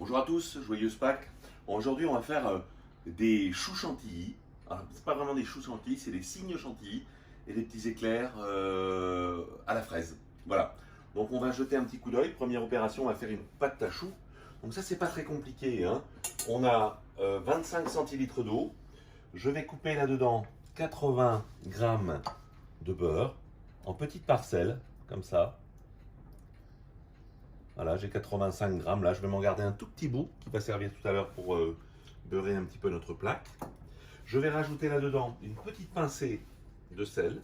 Bonjour à tous, joyeuse Pâques. Aujourd'hui, on va faire des choux chantilly. Alors, c'est pas vraiment des choux chantilly, c'est des cygnes chantilly et des petits éclairs à la fraise. Voilà. Donc, on va jeter un petit coup d'œil. Première opération, on va faire une pâte à choux. Donc, ça, c'est pas très compliqué, hein. On a 25 centilitres d'eau. Je vais couper là-dedans 80 grammes de beurre en petites parcelles, comme ça. Voilà, j'ai 85 grammes là, je vais m'en garder un tout petit bout qui va servir tout à l'heure pour beurrer un petit peu notre plaque. Je vais rajouter là-dedans une petite pincée de sel.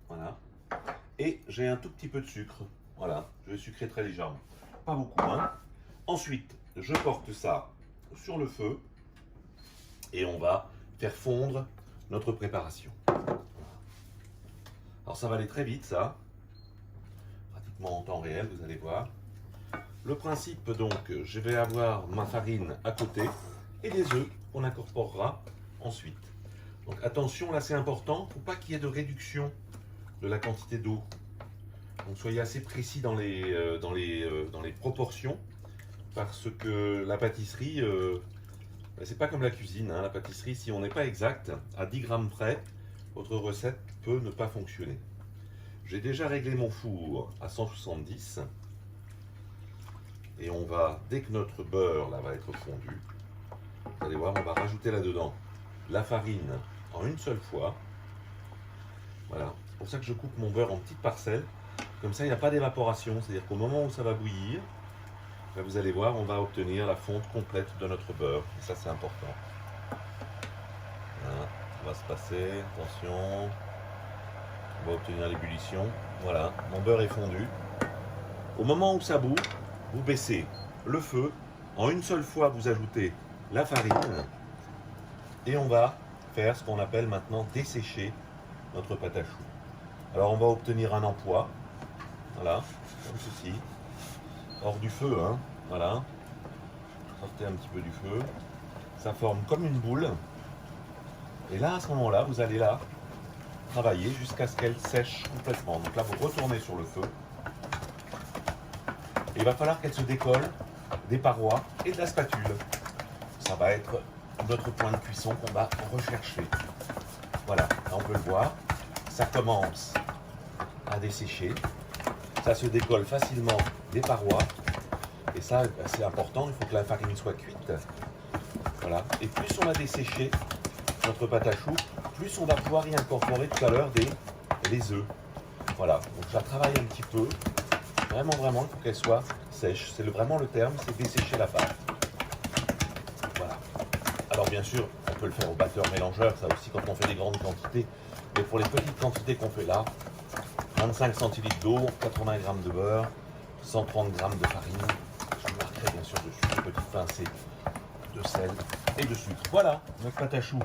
Voilà. Et j'ai un tout petit peu de sucre. Voilà, je vais sucrer très légèrement. Pas beaucoup, hein. Ensuite, je porte ça sur le feu et on va faire fondre notre préparation. Alors ça va aller très vite, ça. Pratiquement en temps réel, vous allez voir. Le principe, donc, je vais avoir ma farine à côté et les œufs qu'on incorporera ensuite. Donc attention, là c'est important, il ne faut pas qu'il y ait de réduction de la quantité d'eau. Donc soyez assez précis dans les proportions, parce que la pâtisserie, c'est pas comme la cuisine, hein. La pâtisserie, si on n'est pas exact, à 10 grammes près, votre recette peut ne pas fonctionner. J'ai déjà réglé mon four à 170. Et on va, dès que notre beurre là va être fondu, vous allez voir, on va rajouter là-dedans la farine en une seule fois. Voilà, c'est pour ça que je coupe mon beurre en petites parcelles. Comme ça, il n'y a pas d'évaporation. C'est-à-dire qu'au moment où ça va bouillir, là, vous allez voir, on va obtenir la fonte complète de notre beurre. Et ça, c'est important. Voilà, ça va se passer. Attention. On va obtenir l'ébullition. Voilà, mon beurre est fondu. Au moment où ça bout, vous baissez le feu, en une seule fois vous ajoutez la farine et on va faire ce qu'on appelle maintenant dessécher notre pâte à choux. Alors on va obtenir un emploi, voilà, comme ceci, hors du feu, hein, voilà, sortez un petit peu du feu, ça forme comme une boule et là à ce moment-là vous allez là travailler jusqu'à ce qu'elle sèche complètement. Donc là vous retournez sur le feu. Et il va falloir qu'elle se décolle des parois et de la spatule. Ça va être notre point de cuisson qu'on va rechercher. Voilà, là on peut le voir. Ça commence à dessécher. Ça se décolle facilement des parois. Et ça, c'est important, il faut que la farine soit cuite. Voilà. Et plus on a desséché notre pâte à choux, plus on va pouvoir y incorporer tout à l'heure les œufs. Voilà, donc je la travaille un petit peu. Vraiment, il faut qu'elle soit sèche. C'est vraiment le terme, c'est dessécher la pâte. Voilà. Alors bien sûr, on peut le faire au batteur mélangeur, ça aussi quand on fait des grandes quantités. Mais pour les petites quantités qu'on fait là, 25 centilitres d'eau, 80 g de beurre, 130 g de farine. Je marquerai bien sûr dessus des petites pincées de sel et de sucre. Voilà, notre pâte à choux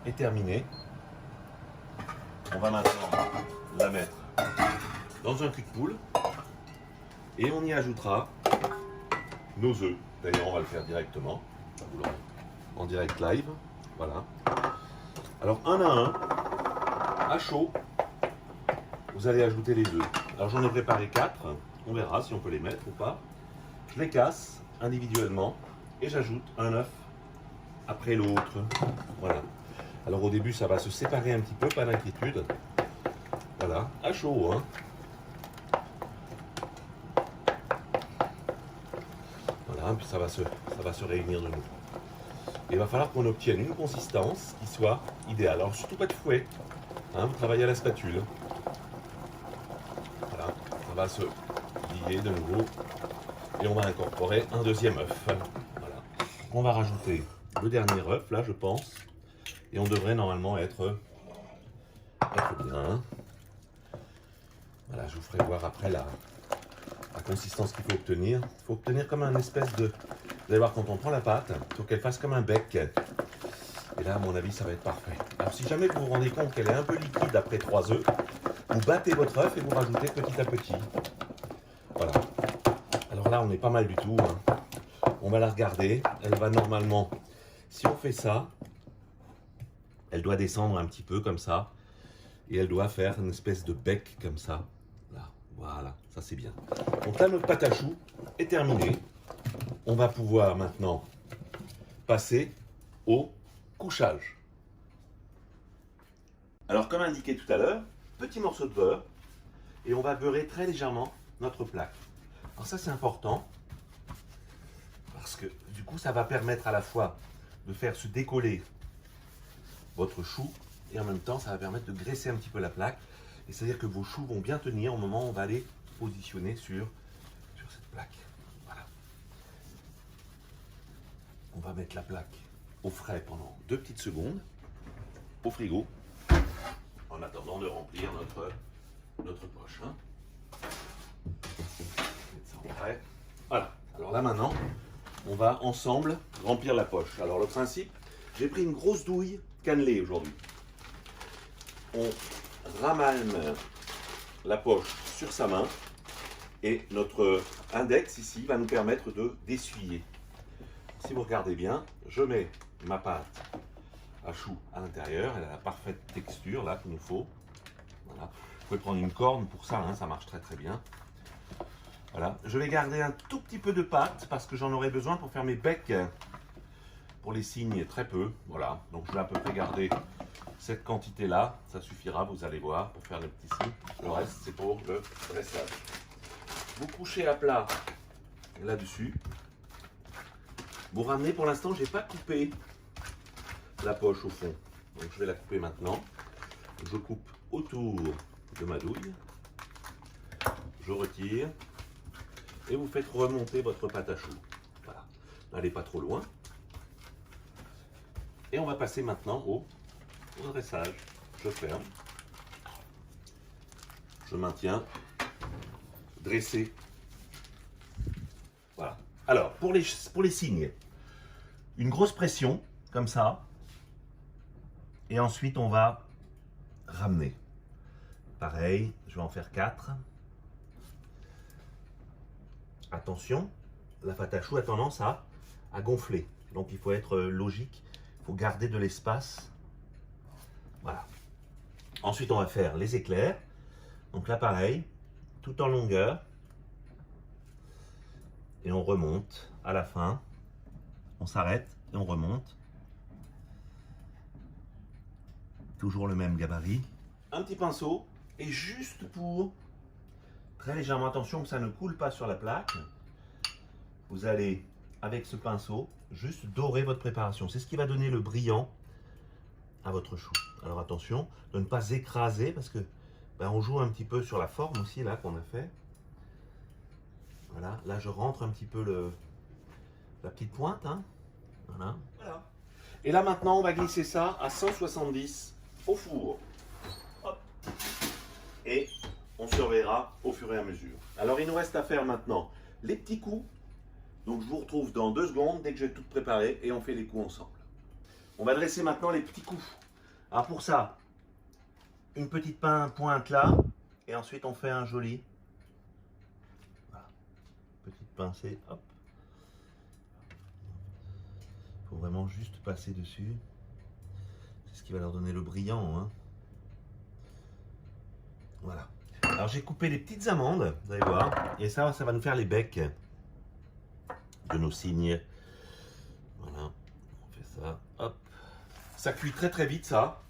est terminée. On va maintenant la mettre dans un cul de poule. Et on y ajoutera nos œufs. D'ailleurs, on va le faire directement. En direct live. Voilà. Alors, un à un, à chaud, vous allez ajouter les œufs. Alors, j'en ai préparé 4. On verra si on peut les mettre ou pas. Je les casse individuellement et j'ajoute un œuf après l'autre. Voilà. Alors, au début, ça va se séparer un petit peu, pas d'inquiétude. Voilà. À chaud, hein. Puis ça va se réunir de nouveau. Et il va falloir qu'on obtienne une consistance qui soit idéale. Alors surtout pas de fouet, hein, vous travaillez à la spatule. Voilà, ça va se lier de nouveau et on va incorporer un deuxième œuf. Voilà. On va rajouter le dernier œuf là, je pense, et on devrait normalement être bien. Voilà, je vous ferai voir après la consistance qu'il faut obtenir. Il faut obtenir comme un espèce de... Vous allez voir, quand on prend la pâte, il faut qu'elle fasse comme un bec. Et là, à mon avis, ça va être parfait. Alors, si jamais vous vous rendez compte qu'elle est un peu liquide après 3 œufs, vous battez votre œuf et vous rajoutez petit à petit. Voilà. Alors là, on est pas mal du tout, hein. On va la regarder. Elle va normalement... Si on fait ça, elle doit descendre un petit peu comme ça. Et elle doit faire une espèce de bec comme ça. Là. Voilà, ça c'est bien. Donc là, notre pâte à choux est terminée. on va pouvoir maintenant passer au couchage. Alors comme indiqué tout à l'heure, petit morceau de beurre et on va beurrer très légèrement notre plaque. Alors ça c'est important parce que du coup ça va permettre à la fois de faire se décoller votre chou et en même temps ça va permettre de graisser un petit peu la plaque. Et c'est-à-dire que vos choux vont bien tenir au moment où on va les positionner sur cette plaque. Voilà. On va mettre la plaque au frais pendant 2 petites secondes au frigo en attendant de remplir notre poche. Hein. Mettre ça en frais. Voilà. Alors là maintenant, on va ensemble remplir la poche. Alors le principe, j'ai pris une grosse douille cannelée aujourd'hui. On ramène la poche sur sa main et notre index ici va nous permettre d'essuyer. Si vous regardez bien, je mets ma pâte à chou à l'intérieur, elle a la parfaite texture là qu'il nous faut. Voilà. Vous pouvez prendre une corne pour ça, hein, ça marche très très bien. Voilà. Je vais garder un tout petit peu de pâte parce que j'en aurai besoin pour faire mes becs pour les cygnes, très peu. Voilà, donc je vais à peu près garder cette quantité là, ça suffira, vous allez voir, pour faire le petit cygnes. Le reste c'est pour le dressage. Vous couchez à plat là-dessus. Vous ramenez, pour l'instant j'ai pas coupé la poche au fond, donc je vais la couper maintenant. Je coupe autour de ma douille, je retire et vous faites remonter votre pâte à choux. Voilà, n'allez pas trop loin. Et on va passer maintenant au dressage. Je ferme, je maintiens, dressé. Voilà. Alors pour les cygnes, une grosse pression comme ça. Et ensuite, on va ramener. Pareil, je vais en faire 4. Attention, la pâte à choux a tendance à gonfler. Donc, il faut être logique. Il faut garder de l'espace. Voilà. Ensuite, on va faire les éclairs. Donc là, pareil, tout en longueur. Et on remonte à la fin. On s'arrête et on remonte. Toujours le même gabarit. Un petit pinceau et juste pour très légèrement, attention que ça ne coule pas sur la plaque. Vous allez avec ce pinceau juste dorer votre préparation. C'est ce qui va donner le brillant à votre chou. Alors attention de ne pas écraser parce que on joue un petit peu sur la forme aussi là qu'on a fait. Voilà, là je rentre un petit peu la petite pointe. Hein. Voilà. Voilà. Et là maintenant on va glisser ça à 170 au four. Hop. Et on se reverra au fur et à mesure. Alors il nous reste à faire maintenant les petits coups. Donc je vous retrouve dans 2 secondes dès que j'ai tout préparé et on fait les coups ensemble. On va dresser maintenant les petits coups. Alors pour ça, une petite pointe là et ensuite on fait un joli. Voilà. Petite pincée, hop. Il faut vraiment juste passer dessus. C'est ce qui va leur donner le brillant. Hein. Voilà. Alors j'ai coupé les petites amandes, vous allez voir. Et ça va nous faire les becs de nos cygnes. Voilà. On fait ça. Hop. Ça cuit très très vite ça.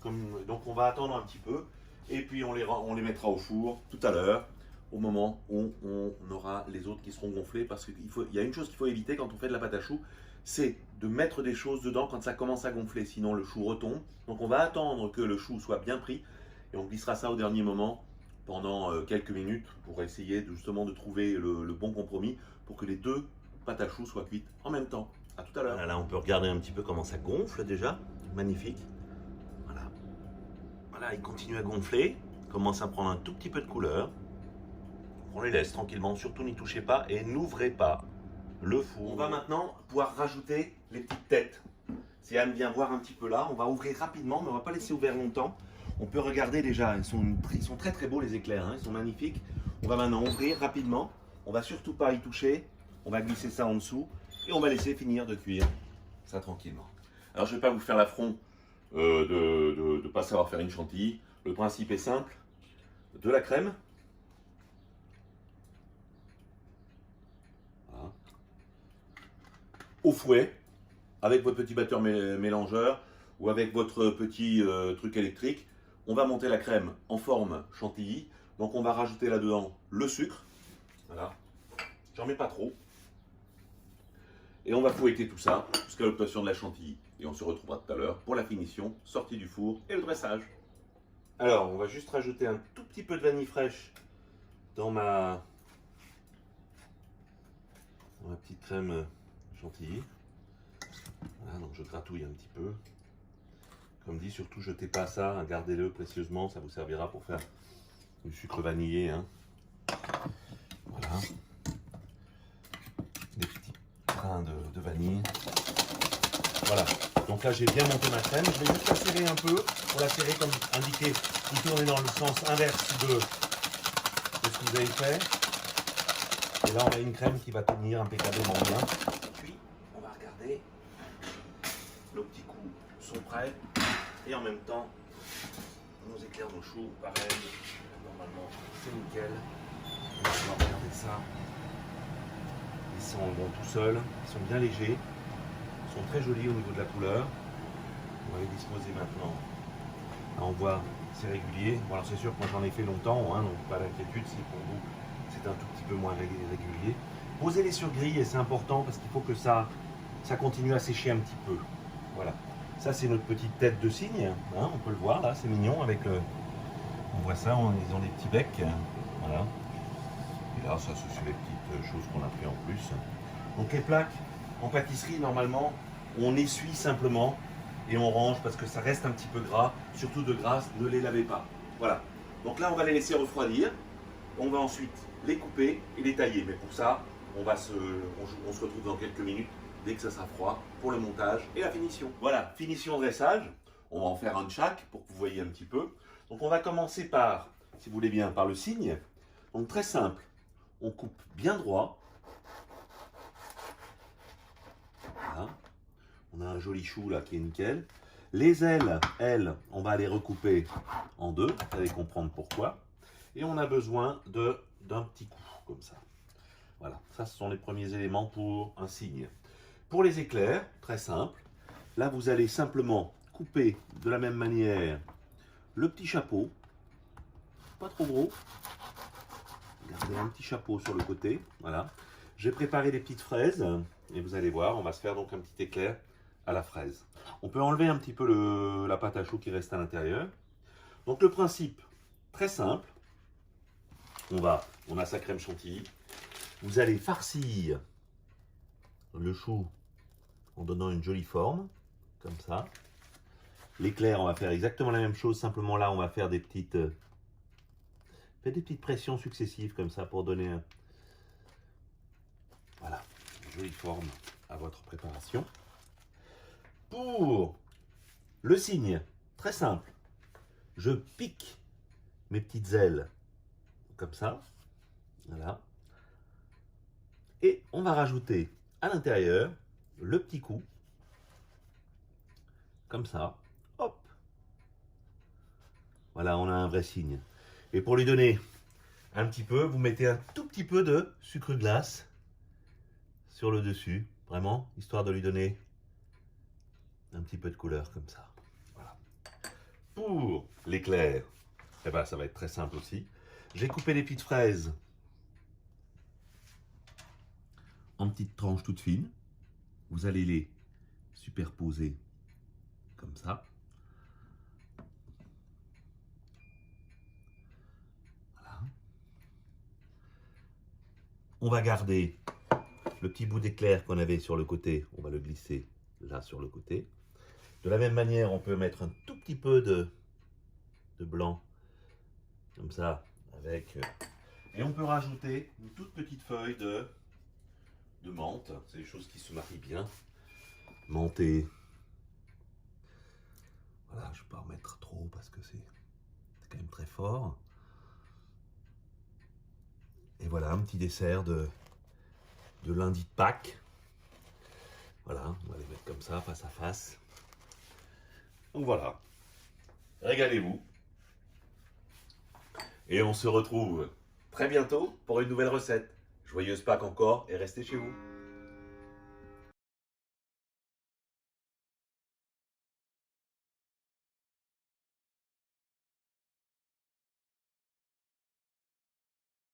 Donc on va attendre un petit peu. Et puis on les mettra au four tout à l'heure. Au moment où on aura les autres qui seront gonflés. Parce qu'il y a une chose qu'il faut éviter quand on fait de la pâte à choux. C'est de mettre des choses dedans quand ça commence à gonfler, sinon le chou retombe. Donc on va attendre que le chou soit bien pris et on glissera ça au dernier moment pendant quelques minutes pour essayer justement de trouver le bon compromis pour que les 2 pâtes à choux soient cuites en même temps. À tout à l'heure. Là on peut regarder un petit peu comment ça gonfle déjà. Magnifique. Voilà. Voilà, il continue à gonfler, commence à prendre un tout petit peu de couleur. On les laisse tranquillement, surtout n'y touchez pas et n'ouvrez pas le four. On va maintenant pouvoir rajouter les petites têtes. Si Anne vient voir un petit peu là, on va ouvrir rapidement, mais on ne va pas laisser ouvert longtemps. On peut regarder déjà, ils sont très très beaux les éclairs, hein, ils sont magnifiques. On va maintenant ouvrir rapidement, on ne va surtout pas y toucher, on va glisser ça en dessous et on va laisser finir de cuire ça tranquillement. Alors je ne vais pas vous faire l'affront de ne pas savoir faire une chantilly. Le principe est simple, de la crème. Voilà. au fouet, avec votre petit batteur mélangeur ou avec votre petit truc électrique. On va monter la crème en forme chantilly. Donc on va rajouter là-dedans le sucre. Voilà. J'en mets pas trop. Et on va fouetter tout ça jusqu'à l'obtention de la chantilly. Et on se retrouvera tout à l'heure pour la finition, sortie du four et le dressage. Alors, on va juste rajouter un tout petit peu de vanille fraîche dans ma petite crème chantilly. Voilà, donc je gratouille un petit peu. Comme dit, surtout jetez pas ça, hein, gardez-le précieusement, ça vous servira pour faire du sucre vanillé. Hein. Voilà. Des petits grains de vanille. Voilà. Donc là, j'ai bien monté ma crème. Je vais juste la serrer un peu. Pour la serrer, comme indiqué, vous tournez dans le sens inverse de ce que vous avez fait. Et là, on a une crème qui va tenir impeccablement bien. Puis, on va regarder. Nos petits coups sont prêts. Et en même temps, nos éclairs d'eau chaude, pareil. Normalement, c'est nickel. On va regarder ça. Ils sont bons tout seuls. Ils sont bien légers. Ils sont très jolis au niveau de la couleur. On va les disposer maintenant. Là, on voit, c'est régulier. Bon, alors c'est sûr que moi j'en ai fait longtemps, hein, donc pas d'inquiétude si pour vous c'est un tout petit peu moins régulier. Posez-les sur grille et c'est important parce qu'il faut que ça continue à sécher un petit peu. Voilà. Ça c'est notre petite tête de cygne, hein, on peut le voir là, c'est mignon avec le. On voit ça, ils ont des petits becs. Voilà. Et là, ça c'est les petites choses qu'on a pris en plus. Donc les plaques en pâtisserie, normalement, on essuie simplement et on range parce que ça reste un petit peu gras, surtout de grâce, ne les lavez pas. Voilà. Donc là, on va les laisser refroidir. On va ensuite les couper et les tailler. Mais pour ça, on se retrouve dans quelques minutes dès que ça sera froid pour le montage et la finition. Voilà, finition dressage. On va en faire un de chaque pour que vous voyez un petit peu. Donc on va commencer par, si vous voulez bien, par le cygne. Donc très simple. On coupe bien droit. Voilà. On a un joli chou là qui est nickel. Les ailes, elles, on va les recouper en deux. Vous allez comprendre pourquoi. Et on a besoin d'un petit coup, comme ça. Voilà, ça ce sont les premiers éléments pour un cygne. Pour les éclairs, très simple. Là, vous allez simplement couper de la même manière le petit chapeau. Pas trop gros. Gardez un petit chapeau sur le côté. Voilà. J'ai préparé des petites fraises. Et vous allez voir, on va se faire donc un petit éclair à la fraise. On peut enlever un petit peu la pâte à choux qui reste à l'intérieur. Donc le principe, très simple. On a sa crème chantilly. Vous allez farcir le chou en donnant une jolie forme, comme ça. L'éclair, on va faire exactement la même chose, simplement là, on va faire des petites pressions successives, comme ça, pour donner voilà, une jolie forme à votre préparation. Pour le cygne, très simple, je pique mes petites ailes, comme ça, voilà. Et on va rajouter à l'intérieur le petit coup, comme ça, hop. Voilà, on a un vrai cygne. Et pour lui donner un petit peu, vous mettez un tout petit peu de sucre glace sur le dessus, vraiment, histoire de lui donner un petit peu de couleur comme ça. Voilà. Pour l'éclair, eh ben, ça va être très simple aussi. J'ai coupé des petites fraises en petites tranches toutes fines. Vous allez les superposer comme ça. Voilà. On va garder le petit bout d'éclair qu'on avait sur le côté. On va le glisser là sur le côté. De la même manière, on peut mettre un tout petit peu de blanc comme ça avec. Et on peut rajouter une toute petite feuille de menthe. C'est des choses qui se marient bien. Menthe et voilà, je ne vais pas en mettre trop parce que c'est quand même très fort. Et voilà, un petit dessert de lundi de Pâques. Voilà, on va les mettre comme ça, face à face. Donc voilà, régalez-vous. Et on se retrouve très bientôt pour une nouvelle recette. Joyeuse Pâques encore et restez chez vous.